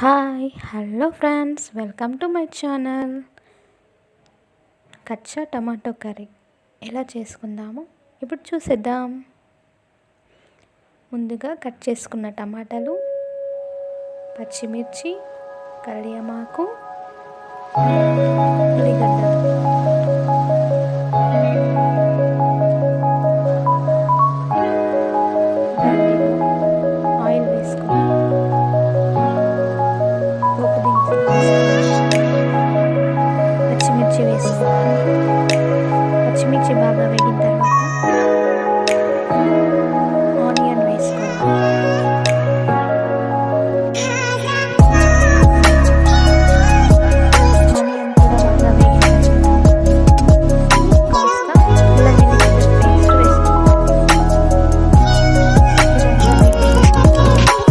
Hi hello friends, welcome to my channel. Kachcha tomato curry ఎలా చేసుకుందామో ఇప్పుడు చూసేద్దాం. ముందుగా కట్ చేసుకున్న టమాటాలు, పచ్చిమిర్చి, కరివేపాకు, ఉల్లిగడ్డలు